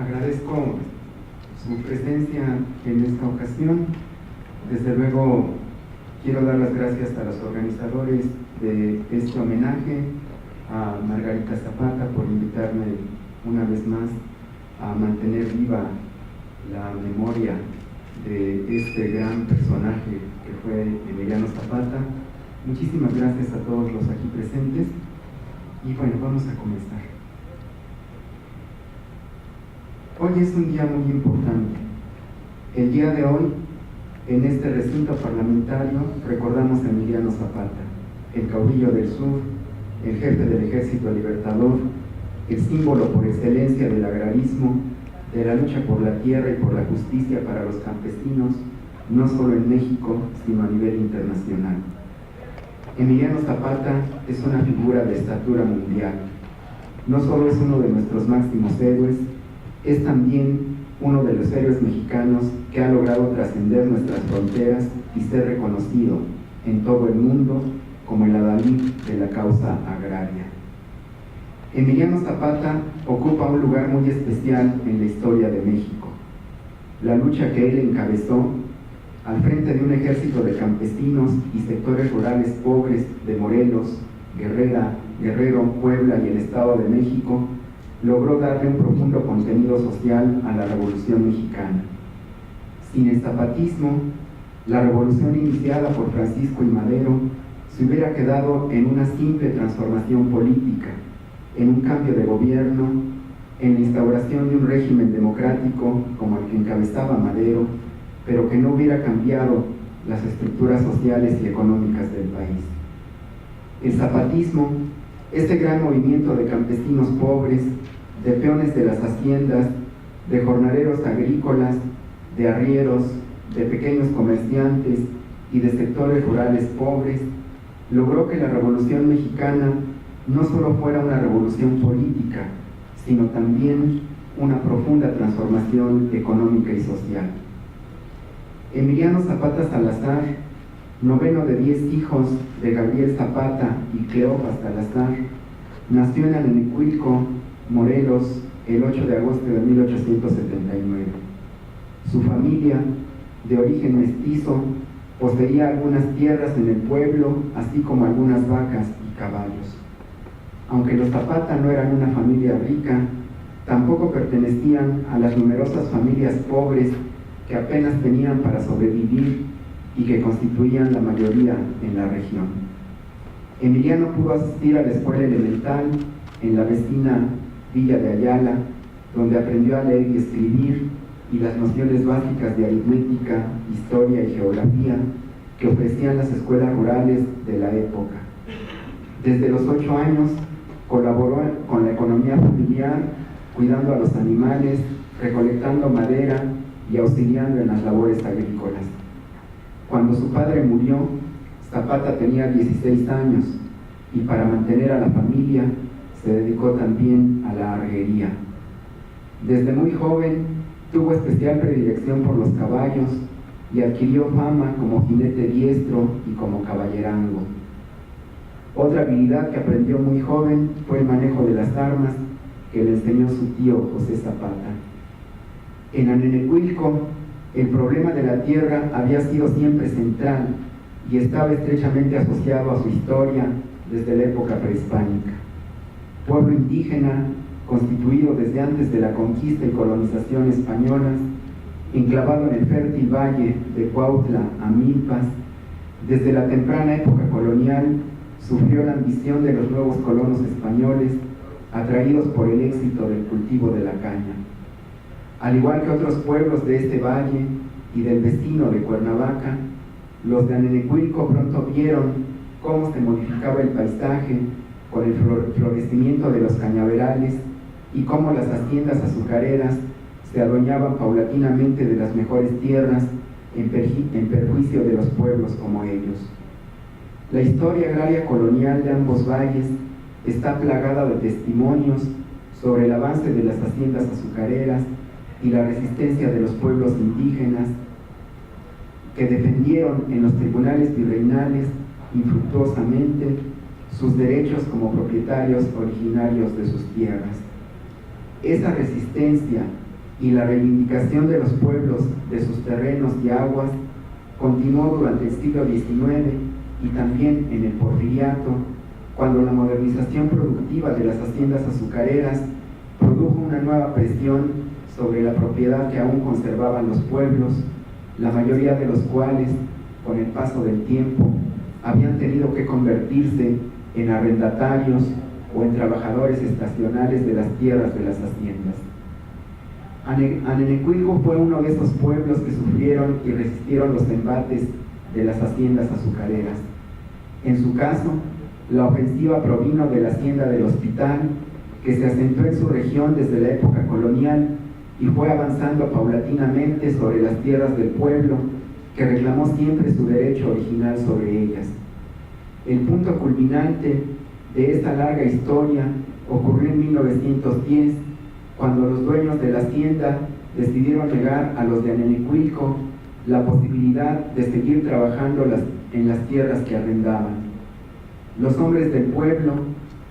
Agradezco su presencia en esta ocasión. Desde luego quiero dar las gracias a los organizadores de este homenaje, a Margarita Zapata por invitarme una vez más a mantener viva la memoria de este gran personaje que fue Emiliano Zapata. Muchísimas gracias a todos los aquí presentes y bueno, vamos a comenzar. Hoy es un día muy importante. El día de hoy, en este recinto parlamentario, recordamos a Emiliano Zapata, el caudillo del sur, el jefe del Ejército Libertador, el símbolo por excelencia del agrarismo, de la lucha por la tierra y por la justicia para los campesinos, no solo en México, sino a nivel internacional. Emiliano Zapata es una figura de estatura mundial. No solo es uno de nuestros máximos héroes, es también uno de los héroes mexicanos que ha logrado trascender nuestras fronteras y ser reconocido en todo el mundo como el adalid de la causa agraria. Emiliano Zapata ocupa un lugar muy especial en la historia de México. La lucha que él encabezó al frente de un ejército de campesinos y sectores rurales pobres de Morelos, Guerrero, Puebla y el Estado de México, logró darle un profundo contenido social a la Revolución Mexicana. Sin el zapatismo, la revolución iniciada por Francisco y Madero se hubiera quedado en una simple transformación política, en un cambio de gobierno, en la instauración de un régimen democrático como el que encabezaba Madero, pero que no hubiera cambiado las estructuras sociales y económicas del país. El zapatismo, este gran movimiento de campesinos pobres, de peones de las haciendas, de jornaleros agrícolas, de arrieros, de pequeños comerciantes y de sectores rurales pobres, logró que la Revolución Mexicana no solo fuera una revolución política, sino también una profunda transformación económica y social. Emiliano Zapata Salazar, noveno de 10 hijos de Gabriel Zapata y Cleofas Salazar, nació en Anenecuilco, Morelos, el 8 de agosto de 1879. Su familia, de origen mestizo, poseía algunas tierras en el pueblo, así como algunas vacas y caballos. Aunque los Zapata no eran una familia rica, tampoco pertenecían a las numerosas familias pobres que apenas tenían para sobrevivir y que constituían la mayoría en la región. Emiliano pudo asistir a la escuela elemental en la vecina Villa de Ayala, donde aprendió a leer y escribir y las nociones básicas de aritmética, historia y geografía que ofrecían las escuelas rurales de la época. Desde los 8 años colaboró con la economía familiar, cuidando a los animales, recolectando madera y auxiliando en las labores agrícolas. Cuando su padre murió, Zapata tenía 16 años y para mantener a la familia se dedicó también a la arriería. Desde muy joven tuvo especial predilección por los caballos y adquirió fama como jinete diestro y como caballerango. Otra habilidad que aprendió muy joven fue el manejo de las armas que le enseñó su tío José Zapata. En Anenecuilco, el problema de la tierra había sido siempre central y estaba estrechamente asociado a su historia desde la época prehispánica. Pueblo indígena, constituido desde antes de la conquista y colonización españolas, enclavado en el fértil valle de Cuautla a Milpas, desde la temprana época colonial sufrió la ambición de los nuevos colonos españoles, atraídos por el éxito del cultivo de la caña. Al igual que otros pueblos de este valle y del vecino de Cuernavaca, los de Anenecuilco pronto vieron cómo se modificaba el paisaje con el florecimiento de los cañaverales y cómo las haciendas azucareras se adueñaban paulatinamente de las mejores tierras en perjuicio de los pueblos como ellos. La historia agraria colonial de ambos valles está plagada de testimonios sobre el avance de las haciendas azucareras y la resistencia de los pueblos indígenas que defendieron en los tribunales virreinales infructuosamente sus derechos como propietarios originarios de sus tierras. Esa resistencia y la reivindicación de los pueblos de sus terrenos y aguas continuó durante el siglo XIX y también en el Porfiriato, cuando la modernización productiva de las haciendas azucareras produjo una nueva presión sobre la propiedad que aún conservaban los pueblos, la mayoría de los cuales, con el paso del tiempo, habían tenido que convertirse en arrendatarios o en trabajadores estacionales de las tierras de las haciendas. Anenecuilco fue uno de esos pueblos que sufrieron y resistieron los embates de las haciendas azucareras. En su caso, la ofensiva provino de la hacienda del Hospital, que se asentó en su región desde la época colonial y fue avanzando paulatinamente sobre las tierras del pueblo, que reclamó siempre su derecho original sobre ellas. El punto culminante de esta larga historia ocurrió en 1910, cuando los dueños de la hacienda decidieron negar a los de Anenecuilco la posibilidad de seguir trabajando en las tierras que arrendaban. Los hombres del pueblo,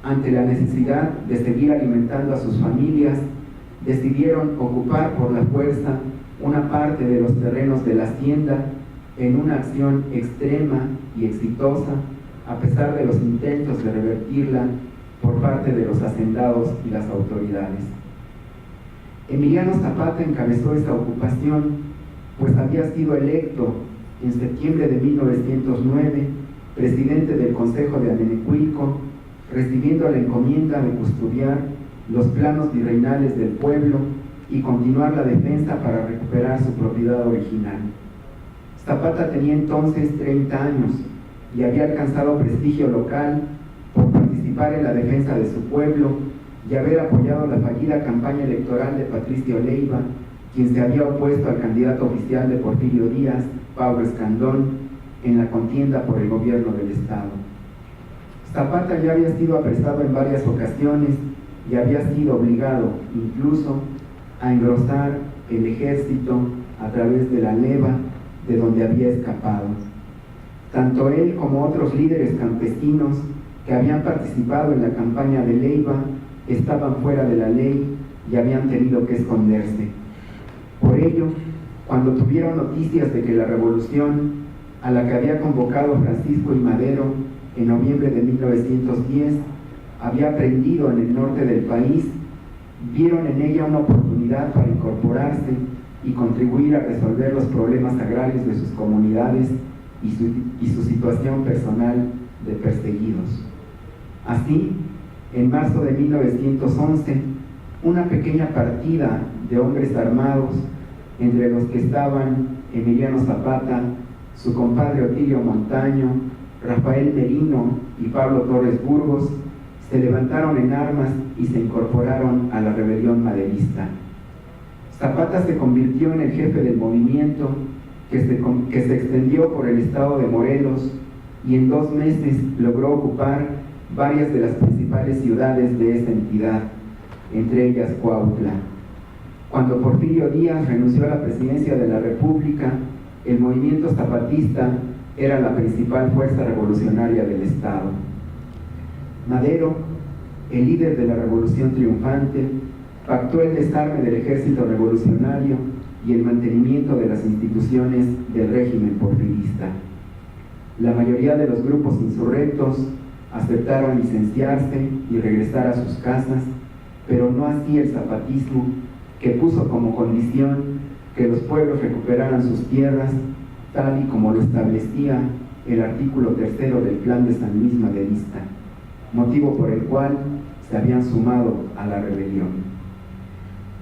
ante la necesidad de seguir alimentando a sus familias, decidieron ocupar por la fuerza una parte de los terrenos de la hacienda en una acción extrema y exitosa, a pesar de los intentos de revertirla por parte de los hacendados y las autoridades. Emiliano Zapata encabezó esta ocupación, pues había sido electo en septiembre de 1909 presidente del Consejo de Anenecuilco, recibiendo la encomienda de custodiar los planos virreinales del pueblo y continuar la defensa para recuperar su propiedad original. Zapata tenía entonces 30 años y había alcanzado prestigio local por participar en la defensa de su pueblo y haber apoyado la fallida campaña electoral de Patricio Leiva, quien se había opuesto al candidato oficial de Porfirio Díaz, Pablo Escandón, en la contienda por el gobierno del Estado. Zapata ya había sido apresado en varias ocasiones y había sido obligado incluso a engrosar el ejército a través de la leva de donde había escapado. Tanto él como otros líderes campesinos que habían participado en la campaña de Leiva estaban fuera de la ley y habían tenido que esconderse. Por ello, cuando tuvieron noticias de que la revolución a la que había convocado Francisco I. Madero en noviembre de 1910 había prendido en el norte del país, vieron en ella una oportunidad para incorporarse y contribuir a resolver los problemas agrarios de sus comunidades y su situación personal de perseguidos. Así, en marzo de 1911, una pequeña partida de hombres armados, entre los que estaban Emiliano Zapata, su compadre Otilio Montaño, Rafael Merino y Pablo Torres Burgos, se levantaron en armas y se incorporaron a la rebelión maderista. Zapata se convirtió en el jefe del movimiento que se extendió por el estado de Morelos y en 2 meses logró ocupar varias de las principales ciudades de esta entidad, entre ellas Cuautla. Cuando Porfirio Díaz renunció a la presidencia de la República, el movimiento zapatista era la principal fuerza revolucionaria del Estado. Madero, el líder de la revolución triunfante, pactó el desarme del ejército revolucionario y el mantenimiento de las instituciones del régimen porfirista. La mayoría de los grupos insurrectos aceptaron licenciarse y regresar a sus casas, pero no así el zapatismo, que puso como condición que los pueblos recuperaran sus tierras, tal y como lo establecía el artículo 3 del Plan de San Luis Maderista, motivo por el cual se habían sumado a la rebelión.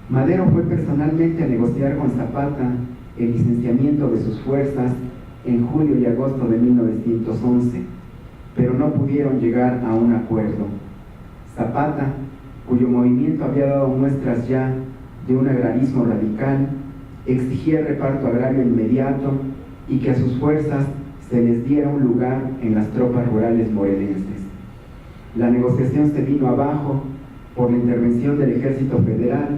Madero fue personalmente a negociar con Zapata el licenciamiento de sus fuerzas en julio y agosto de 1911, pero no pudieron llegar a un acuerdo. Zapata, cuyo movimiento había dado muestras ya de un agrarismo radical, exigía el reparto agrario inmediato y que a sus fuerzas se les diera un lugar en las tropas rurales morelenses. La negociación se vino abajo por la intervención del Ejército Federal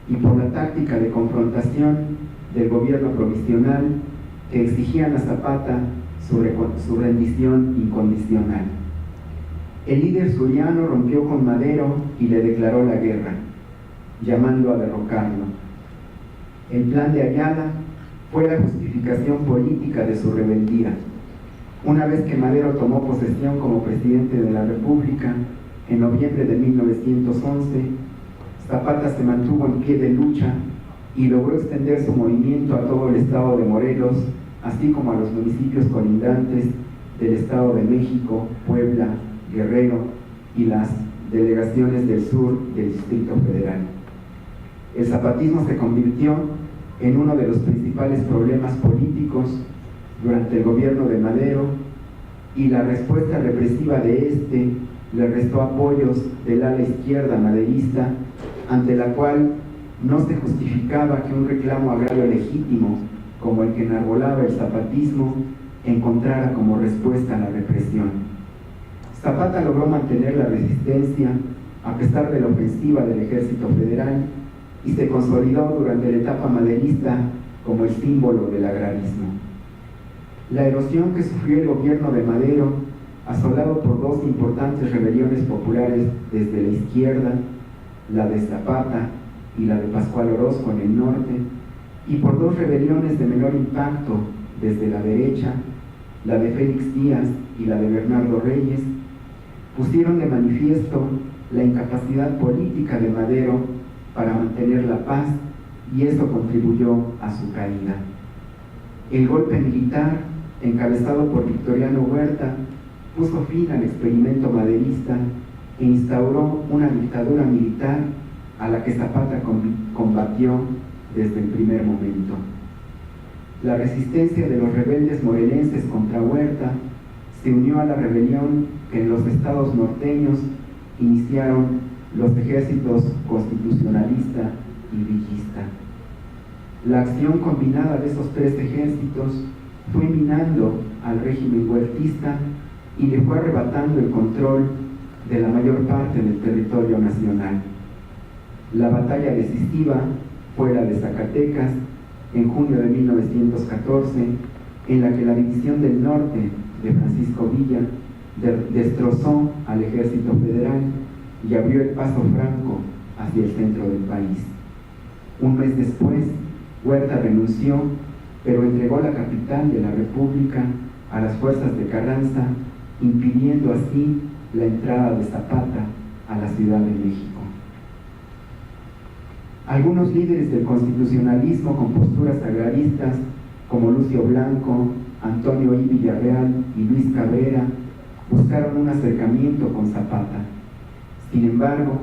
y por la táctica de confrontación del gobierno provisional que exigían a Zapata su rendición incondicional. El líder zuliano rompió con Madero y le declaró la guerra, llamando a derrocarlo. El Plan de Ayala fue la justificación política de su rebeldía. Una vez que Madero tomó posesión como presidente de la República, en noviembre de 1911, Zapata se mantuvo en pie de lucha y logró extender su movimiento a todo el estado de Morelos, así como a los municipios colindantes del Estado de México, Puebla, Guerrero y las delegaciones del sur del Distrito Federal. El zapatismo se convirtió en uno de los principales problemas políticos durante el gobierno de Madero, y la respuesta represiva de este le restó apoyos del ala izquierda maderista, ante la cual no se justificaba que un reclamo agrario legítimo como el que enarbolaba el zapatismo encontrara como respuesta a la represión. Zapata logró mantener la resistencia a pesar de la ofensiva del Ejército Federal y se consolidó durante la etapa maderista como el símbolo del agrarismo. La erosión que sufrió el gobierno de Madero, asolado por dos importantes rebeliones populares desde la izquierda, la de Zapata y la de Pascual Orozco en el norte, y por dos rebeliones de menor impacto desde la derecha, la de Félix Díaz y la de Bernardo Reyes, pusieron de manifiesto la incapacidad política de Madero para mantener la paz, y esto contribuyó a su caída. El golpe militar, encabezado por Victoriano Huerta, puso fin al experimento maderista e instauró una dictadura militar a la que Zapata combatió desde el primer momento. La resistencia de los rebeldes morelenses contra Huerta se unió a la rebelión que en los estados norteños iniciaron los ejércitos constitucionalista y villista. La acción combinada de esos tres ejércitos fue minando al régimen huertista y le fue arrebatando el control de la mayor parte del territorio nacional. La batalla decisiva fue la de Zacatecas en junio de 1914, en la que la División del Norte de Francisco Villa destrozó al Ejército Federal y abrió el paso franco hacia el centro del país. Un mes después, Huerta renunció, pero entregó la capital de la República a las fuerzas de Carranza, impidiendo así la entrada de Zapata a la Ciudad de México. Algunos líderes del constitucionalismo con posturas agraristas, como Lucio Blanco, Antonio I. Villarreal y Luis Cabrera, buscaron un acercamiento con Zapata. Sin embargo,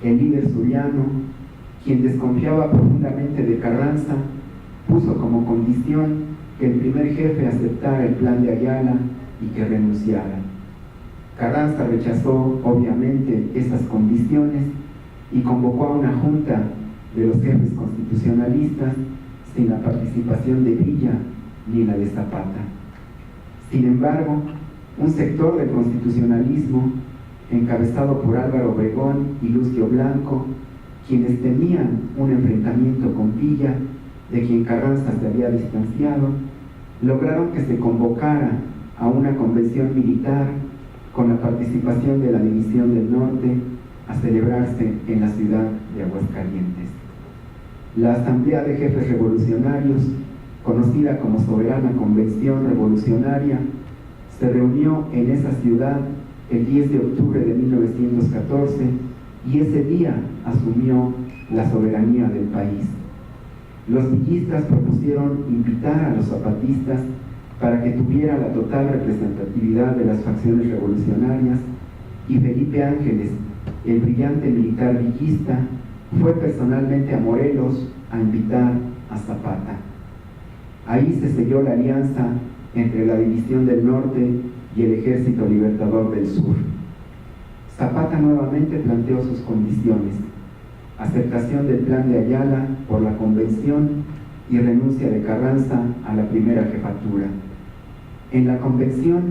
el líder zuliano, quien desconfiaba profundamente de Carranza, puso como condición que el primer jefe aceptara el plan de Ayala y que renunciara. Carranza rechazó obviamente esas condiciones y convocó a una junta de los jefes constitucionalistas sin la participación de Villa ni la de Zapata. Sin embargo, un sector del constitucionalismo, encabezado por Álvaro Obregón y Lucio Blanco, quienes temían un enfrentamiento con Villa, de quien Carranza se había distanciado, lograron que se convocara a una convención militar con la participación de la División del Norte a celebrarse en la ciudad de Aguascalientes. La Asamblea de Jefes Revolucionarios, conocida como Soberana Convención Revolucionaria, se reunió en esa ciudad el 10 de octubre de 1914 y ese día asumió la soberanía del país. Los villistas propusieron invitar a los zapatistas para que tuviera la total representatividad de las facciones revolucionarias, y Felipe Ángeles, el brillante militar villista, fue personalmente a Morelos a invitar a Zapata. Ahí se selló la alianza entre la División del Norte y el Ejército Libertador del Sur. Zapata nuevamente planteó sus condiciones: aceptación del plan de Ayala por la convención y renuncia de Carranza a la primera jefatura. En la convención,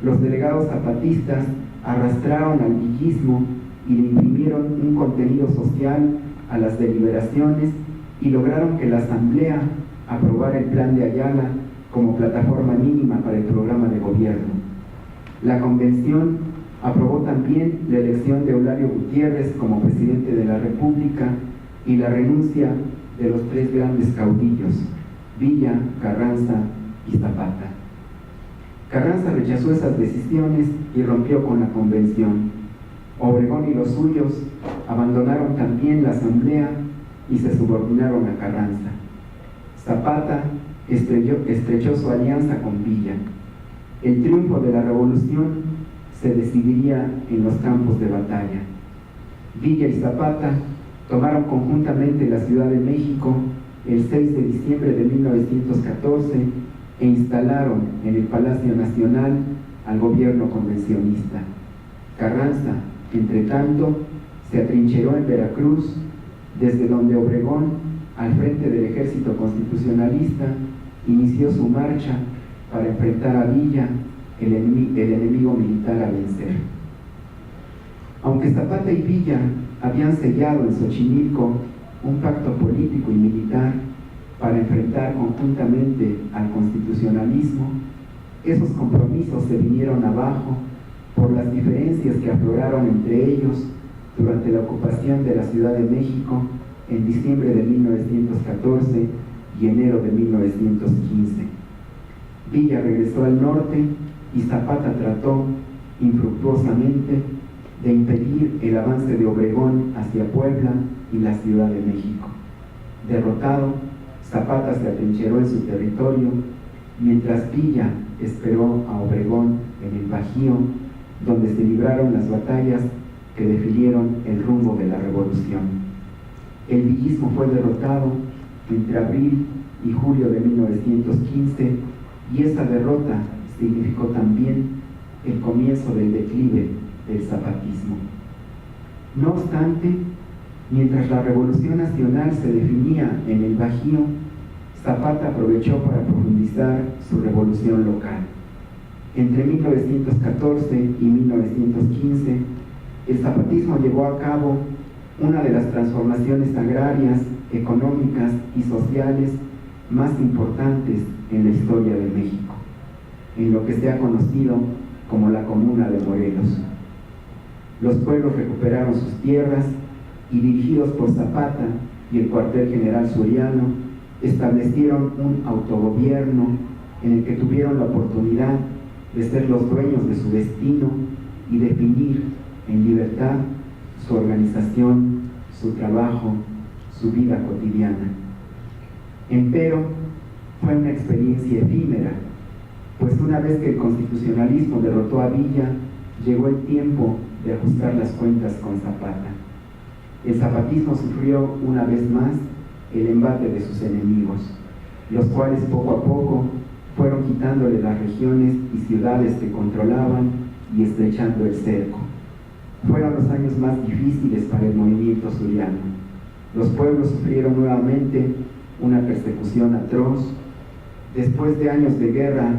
los delegados zapatistas arrastraron al villismo y le imprimieron un contenido social a las deliberaciones y lograron que la Asamblea aprobara el plan de Ayala como plataforma mínima para el programa de gobierno. La convención aprobó también la elección de Eulalio Gutiérrez como presidente de la República y la renuncia de los tres grandes caudillos, Villa, Carranza y Zapata. Carranza rechazó esas decisiones y rompió con la convención. Obregón y los suyos abandonaron también la asamblea y se subordinaron a Carranza. Zapata estrechó su alianza con Villa. El triunfo de la revolución se decidiría en los campos de batalla. Villa y Zapata tomaron conjuntamente la Ciudad de México el 6 de diciembre de 1914 e instalaron en el Palacio Nacional al gobierno convencionista. Carranza, entre tanto, se atrincheró en Veracruz, desde donde Obregón, al frente del ejército constitucionalista, inició su marcha para enfrentar a Villa, el enemigo militar a vencer. Aunque Zapata y Villa habían sellado en Xochimilco un pacto político y militar para enfrentar conjuntamente al constitucionalismo, esos compromisos se vinieron abajo por las diferencias que afloraron entre ellos durante la ocupación de la Ciudad de México en diciembre de 1914 y enero de 1915. Villa regresó al norte y Zapata trató infructuosamente de impedir el avance de Obregón hacia Puebla y la Ciudad de México. Derrotado, Zapata se atrincheró en su territorio, mientras Villa esperó a Obregón en el Bajío, donde se libraron las batallas que definieron el rumbo de la revolución. El villismo fue derrotado entre abril y julio de 1915, y esa derrota significó también el comienzo del declive del zapatismo. No obstante, mientras la Revolución Nacional se definía en el Bajío, Zapata aprovechó para profundizar su revolución local. Entre 1914 y 1915, el zapatismo llevó a cabo una de las transformaciones agrarias, económicas y sociales más importantes en la historia de México, en lo que se ha conocido como la Comuna de Morelos. Los pueblos recuperaron sus tierras y, dirigidos por Zapata y el cuartel general Suriano, establecieron un autogobierno en el que tuvieron la oportunidad de ser los dueños de su destino y definir en libertad su organización, su trabajo, su vida cotidiana. Empero, fue una experiencia efímera, pues una vez que el constitucionalismo derrotó a Villa, llegó el tiempo de ajustar las cuentas con Zapata. El zapatismo sufrió una vez más el embate de sus enemigos, los cuales poco a poco fueron quitándole las regiones y ciudades que controlaban y estrechando el cerco. Fueron los años más difíciles para el movimiento suriano. Los pueblos sufrieron nuevamente una persecución atroz. Después de años de guerra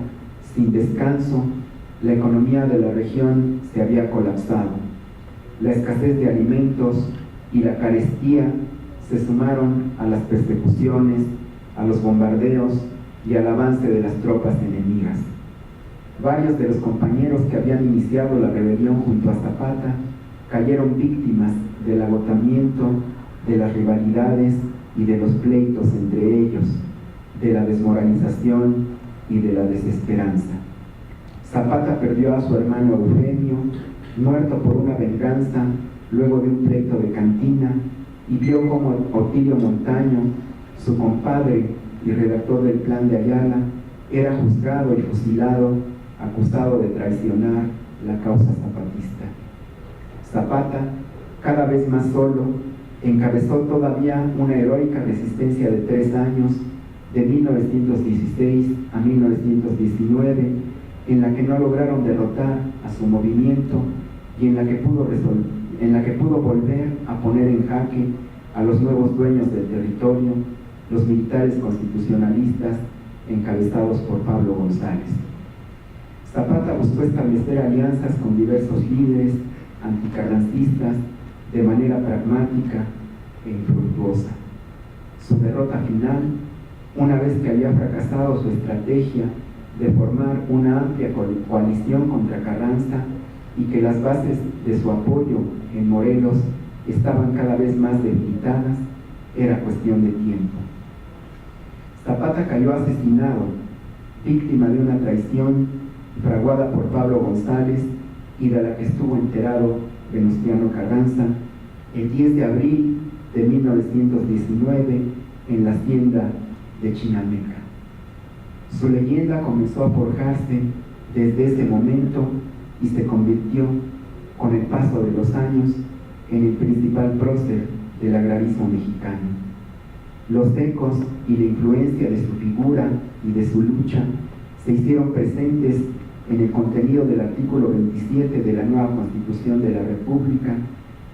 sin descanso, la economía de la región se había colapsado. La escasez de alimentos y la carestía se sumaron a las persecuciones, a los bombardeos y al avance de las tropas enemigas. Varios de los compañeros que habían iniciado la rebelión junto a Zapata cayeron víctimas del agotamiento, de las rivalidades y de los pleitos entre ellos, de la desmoralización y de la desesperanza. Zapata perdió a su hermano Eufemio, muerto por una venganza luego de un pleito de cantina, y vio como Otilio Montaño, su compadre y redactor del Plan de Ayala, era juzgado y fusilado, acusado de traicionar la causa zapatista. Zapata, cada vez más solo, encabezó todavía una heroica resistencia de 3 años, de 1916 a 1919, en la que no lograron derrotar a su movimiento y en la que pudo volver a poner en jaque a los nuevos dueños del territorio, los militares constitucionalistas encabezados por Pablo González. Zapata buscó establecer alianzas con diversos líderes anticarrancistas de manera pragmática e infructuosa. Su derrota final, una vez que había fracasado su estrategia de formar una amplia coalición contra Carranza y que las bases de su apoyo en Morelos estaban cada vez más debilitadas, era cuestión de tiempo. Zapata cayó asesinado, víctima de una traición fraguada por Pablo González y de la que estuvo enterado Venustiano Carranza el 10 de abril de 1919 en la hacienda de Chinameca. Su leyenda comenzó a forjarse desde ese momento y se convirtió, con el paso de los años, en el principal prócer del agrarismo mexicano. Los ecos y la influencia de su figura y de su lucha se hicieron presentes en el contenido del artículo 27 de la nueva Constitución de la República,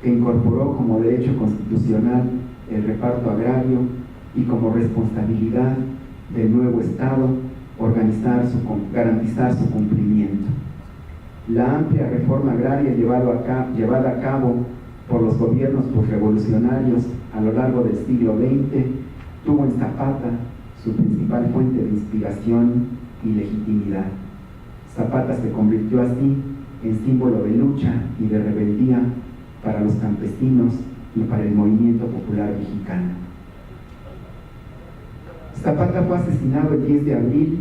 que incorporó como derecho constitucional el reparto agrario y como responsabilidad del nuevo Estado garantizar su cumplimiento. La amplia reforma agraria llevada a cabo por los gobiernos posrevolucionarios a lo largo del siglo XX tuvo en Zapata su principal fuente de inspiración y legitimidad. Zapata se convirtió así en símbolo de lucha y de rebeldía para los campesinos y para el movimiento popular mexicano. Zapata fue asesinado el 10 de abril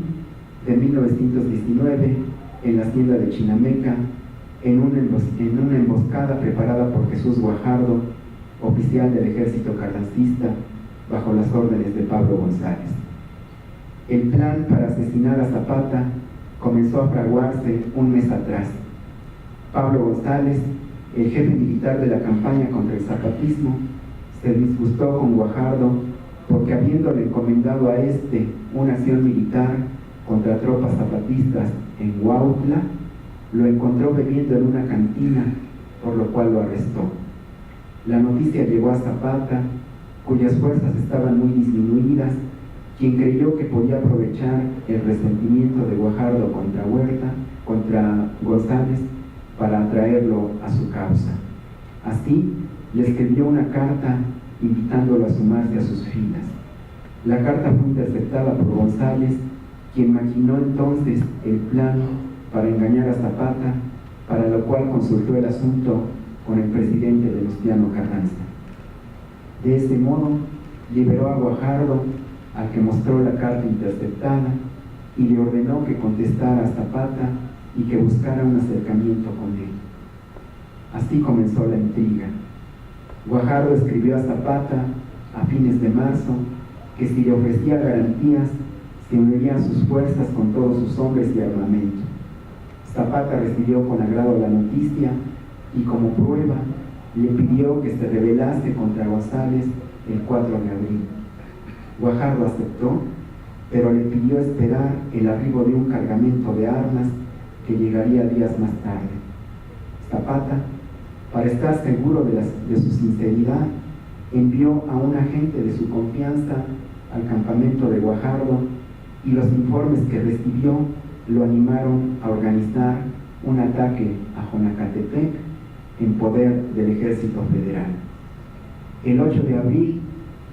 de 1919 en la hacienda de Chinameca en una emboscada preparada por Jesús Guajardo, oficial del ejército carrancista, bajo las órdenes de Pablo González. El plan para asesinar a Zapata comenzó a fraguarse un mes atrás. Pablo González, el jefe militar de la campaña contra el zapatismo, se disgustó con Guajardo porque, habiéndole encomendado a este una acción militar contra tropas zapatistas en Huautla, lo encontró bebiendo en una cantina, por lo cual lo arrestó. La noticia llegó a Zapata, cuyas fuerzas estaban muy disminuidas, quien creyó que podía aprovechar el resentimiento de Guajardo contra González, para atraerlo a su causa. Así, le escribió una carta invitándolo a sumarse a sus filas. La carta fue interceptada por González, quien maquinó entonces el plan para engañar a Zapata, para lo cual consultó el asunto con el presidente Venustiano Carranza. De ese modo, liberó a Guajardo, al que mostró la carta interceptada, y le ordenó que contestara a Zapata y que buscara un acercamiento con él. Así comenzó la intriga. Guajardo escribió a Zapata a fines de marzo que si le ofrecía garantías, se uniría a sus fuerzas con todos sus hombres y armamento. Zapata recibió con agrado la noticia y, como prueba, le pidió que se rebelase contra González el 4 de abril. Guajardo aceptó, pero le pidió esperar el arribo de un cargamento de armas que llegaría días más tarde. Zapata, para estar seguro de su sinceridad, envió a un agente de su confianza al campamento de Guajardo, y los informes que recibió lo animaron a organizar un ataque a Jonacatepec en poder del Ejército Federal. El 8 de abril,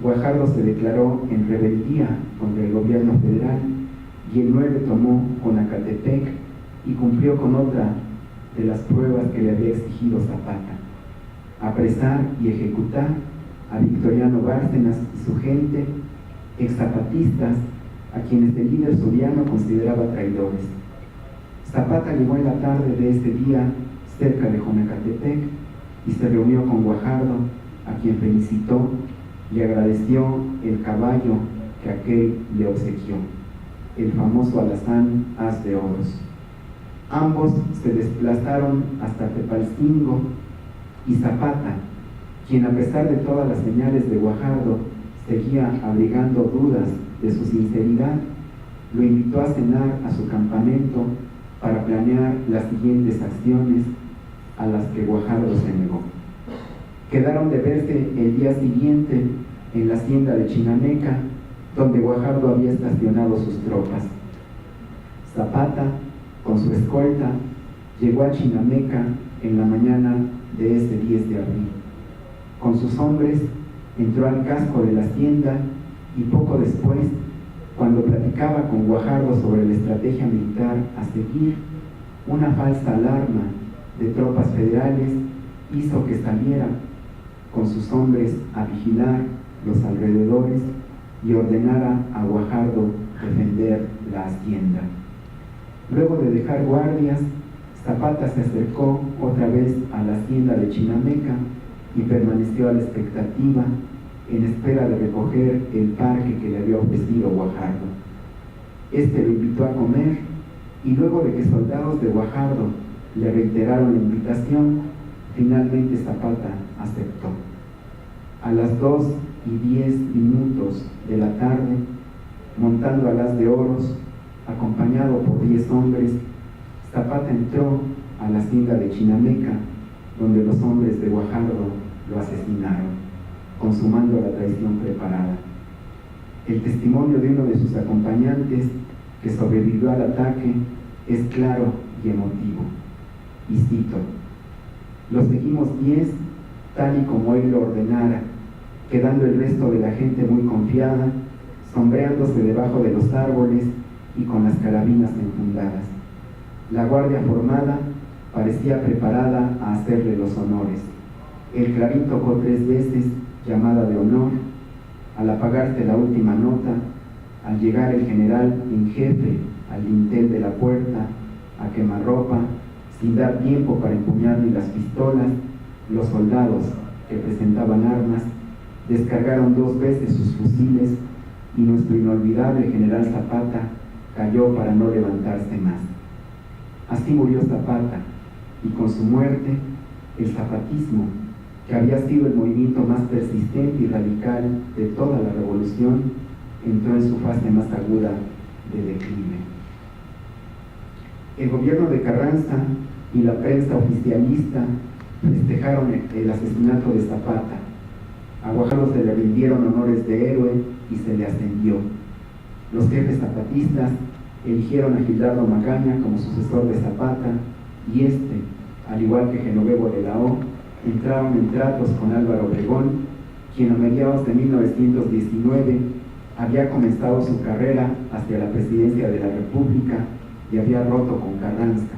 Guajardo se declaró en rebeldía contra el gobierno federal y el 9 tomó Jonacatepec y cumplió con otra de las pruebas que le había exigido Zapata: apresar y ejecutar a Victoriano Bárcenas y su gente, exzapatistas, a quienes el líder suriano consideraba traidores. Zapata llegó en la tarde de ese día cerca de Jonacatepec y se reunió con Guajardo, a quien felicitó y agradeció el caballo que aquel le obsequió, el famoso alazán Haz de Oros. Ambos se desplazaron hasta Tepalcingo, y Zapata, quien a pesar de todas las señales de Guajardo seguía abrigando dudas de su sinceridad, lo invitó a cenar a su campamento para planear las siguientes acciones, a las que Guajardo se negó. Quedaron de verse el día siguiente en la hacienda de Chinameca, donde Guajardo había estacionado sus tropas. Zapata, con su escolta, llegó a Chinameca en la mañana de ese 10 de abril. Con sus hombres entró al casco de la hacienda y poco después, cuando platicaba con Guajardo sobre la estrategia militar a seguir, una falsa alarma de tropas federales hizo que saliera con sus hombres a vigilar los alrededores y ordenara a Guajardo defender la hacienda. Luego de dejar guardias, Zapata se acercó otra vez a la hacienda de Chinameca y permaneció a la expectativa en espera de recoger el parque que le había ofrecido Guajardo. Este lo invitó a comer y luego de que soldados de Guajardo le reiteraron la invitación, finalmente Zapata aceptó. A las 2:10 de la tarde, montando alas de oros, acompañado por 10 hombres, Zapata entró a la hacienda de Chinameca, donde los hombres de Guajardo lo asesinaron, consumando la traición preparada. El testimonio de uno de sus acompañantes, que sobrevivió al ataque, es claro y emotivo. Y cito: "Los seguimos 10, tal y como él lo ordenara, quedando el resto de la gente muy confiada, sombreándose debajo de los árboles y con las carabinas enfundadas. La guardia formada parecía preparada a hacerle los honores. El clarín tocó 3 veces, llamada de honor. Al apagarse la última nota, al llegar el general en jefe al dintel de la puerta, a quemarropa, sin dar tiempo para empuñar ni las pistolas, los soldados que presentaban armas descargaron 2 veces sus fusiles y nuestro inolvidable general Zapata cayó para no levantarse más. Así murió Zapata, y con su muerte, el zapatismo, que había sido el movimiento más persistente y radical de toda la revolución, entró en su fase más aguda de declive. El gobierno de Carranza y la prensa oficialista festejaron el asesinato de Zapata. A Guajardo se le rindieron honores de héroe y se le ascendió. Los jefes zapatistas eligieron a Gildardo Magaña como sucesor de Zapata y este, al igual que Genovevo de la O, entraron en tratos con Álvaro Obregón, quien a mediados de 1919 había comenzado su carrera hacia la presidencia de la República y había roto con Carranza,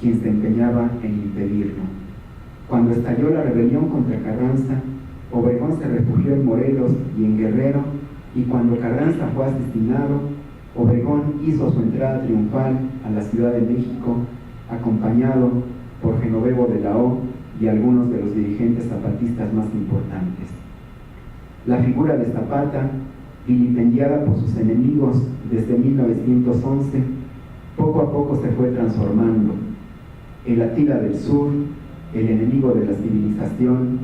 quien se empeñaba en impedirlo. Cuando estalló la rebelión contra Carranza, Obregón se refugió en Morelos y en Guerrero, y cuando Carranza fue asesinado, Obregón hizo su entrada triunfal a la Ciudad de México, acompañado por Genovevo de la O y algunos de los dirigentes zapatistas más importantes. La figura de Zapata, vilipendiada por sus enemigos desde 1911, poco a poco se fue transformando. El Atila del Sur, el enemigo de la civilización,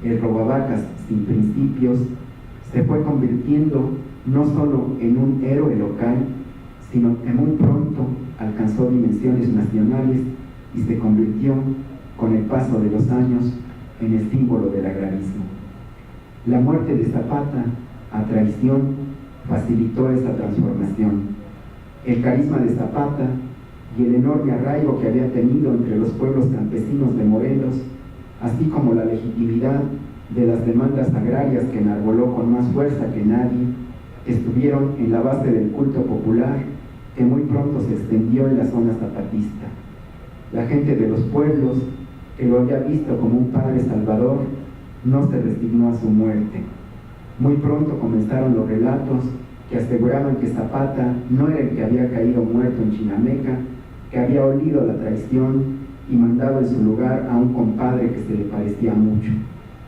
el robavacas sin principios, se fue convirtiendo no solo en un héroe local, sino que muy pronto alcanzó dimensiones nacionales y se convirtió, con el paso de los años, en el símbolo del agrarismo. La muerte de Zapata, a traición, facilitó esa transformación. El carisma de Zapata y el enorme arraigo que había tenido entre los pueblos campesinos de Morelos, así como la legitimidad de las demandas agrarias que enarboló con más fuerza que nadie, estuvieron en la base del culto popular que muy pronto se extendió en la zona zapatista. La gente de los pueblos, que lo había visto como un padre salvador, no se resignó a su muerte. Muy pronto comenzaron los relatos que aseguraban que Zapata no era el que había caído muerto en Chinameca, que había olido la traición y mandado en su lugar a un compadre que se le parecía mucho,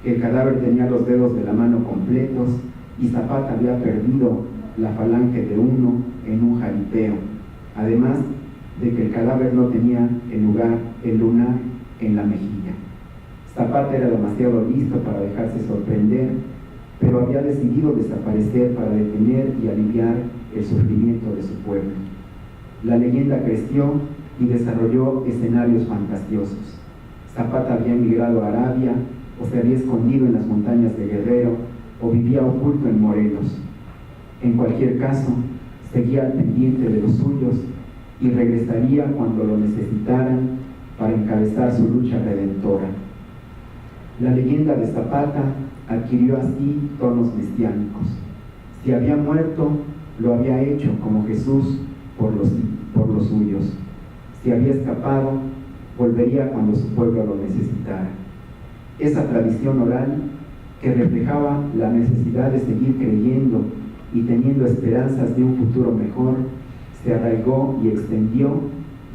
que el cadáver tenía los dedos de la mano completos y Zapata había perdido la falange de uno en un jaripeo, además de que el cadáver no tenía el lunar en la mejilla. Zapata era demasiado listo para dejarse sorprender, pero había decidido desaparecer para detener y aliviar el sufrimiento de su pueblo. La leyenda creció y desarrolló escenarios fantasiosos. Zapata había emigrado a Arabia, o se había escondido en las montañas de Guerrero, o vivía oculto en Morelos. En cualquier caso, seguía al pendiente de los suyos y regresaría cuando lo necesitaran para encabezar su lucha redentora. La leyenda de Zapata adquirió así tonos mesiánicos. Si había muerto, lo había hecho como Jesús por los suyos. Si había escapado, volvería cuando su pueblo lo necesitara. Esa tradición oral que reflejaba la necesidad de seguir creyendo y teniendo esperanzas de un futuro mejor, se arraigó y extendió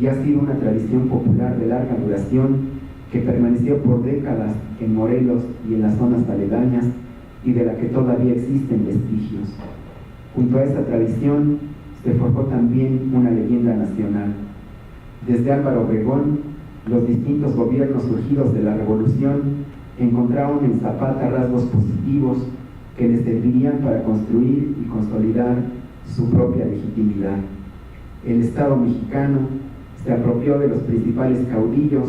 y ha sido una tradición popular de larga duración que permaneció por décadas en Morelos y en las zonas aledañas y de la que todavía existen vestigios. Junto a esta tradición se forjó también una leyenda nacional. Desde Álvaro Obregón, los distintos gobiernos surgidos de la Revolución encontraron en Zapata rasgos positivos que les servirían para construir y consolidar su propia legitimidad. El Estado mexicano se apropió de los principales caudillos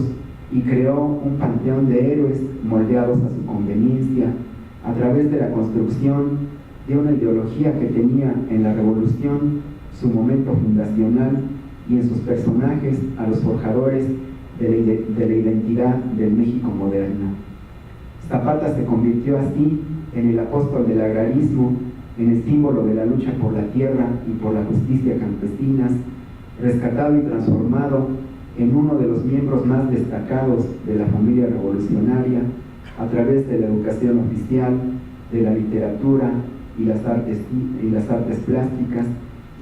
y creó un panteón de héroes moldeados a su conveniencia a través de la construcción de una ideología que tenía en la Revolución su momento fundacional y en sus personajes a los forjadores de la identidad del México moderno. Zapata se convirtió así en el apóstol del agrarismo, en el símbolo de la lucha por la tierra y por la justicia campesinas, rescatado y transformado en uno de los miembros más destacados de la familia revolucionaria a través de la educación oficial, de la literatura y las artes plásticas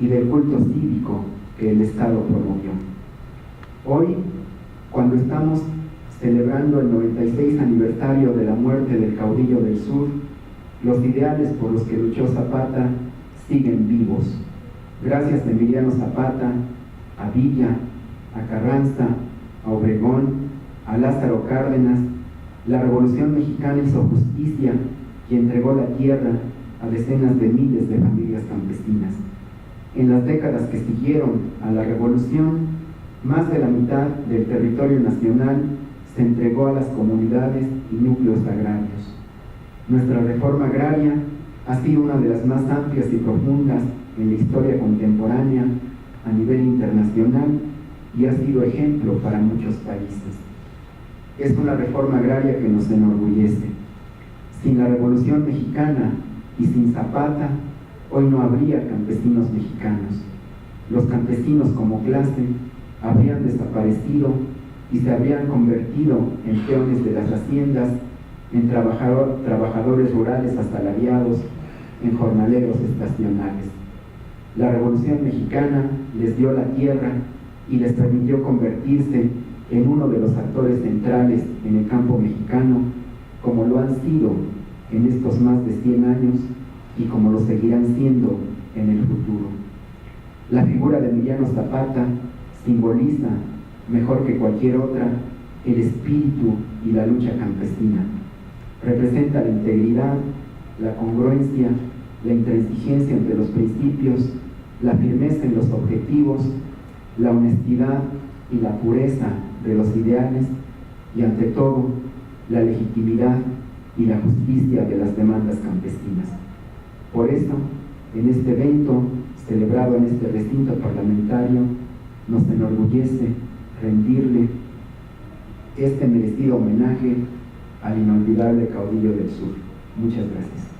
y del culto cívico que el Estado promovió. Hoy, cuando estamos celebrando el 96 aniversario de la muerte del caudillo del sur, los ideales por los que luchó Zapata siguen vivos. Gracias a Emiliano Zapata, a Villa, a Carranza, a Obregón, a Lázaro Cárdenas, la Revolución Mexicana hizo justicia y entregó la tierra a decenas de miles de familias campesinas. En las décadas que siguieron a la Revolución, más de la mitad del territorio nacional se entregó a las comunidades y núcleos agrarios. Nuestra reforma agraria ha sido una de las más amplias y profundas en la historia contemporánea a nivel internacional y ha sido ejemplo para muchos países. Es una reforma agraria que nos enorgullece. Sin la Revolución Mexicana y sin Zapata, hoy no habría campesinos mexicanos. Los campesinos como clase habrían desaparecido y se habrían convertido en peones de las haciendas, en trabajadores rurales asalariados, en jornaleros estacionales. La Revolución Mexicana les dio la tierra y les permitió convertirse en uno de los actores centrales en el campo mexicano, como lo han sido en estos más de 100 años y como lo seguirán siendo en el futuro. La figura de Emiliano Zapata simboliza, mejor que cualquier otra, el espíritu y la lucha campesina. Representa la integridad, la congruencia, la intransigencia entre los principios, la firmeza en los objetivos, la honestidad y la pureza de los ideales y, ante todo, la legitimidad y la justicia de las demandas campesinas. Por eso, en este evento, celebrado en este recinto parlamentario, nos enorgullece rendirle este merecido homenaje al inolvidable caudillo del sur. Muchas gracias.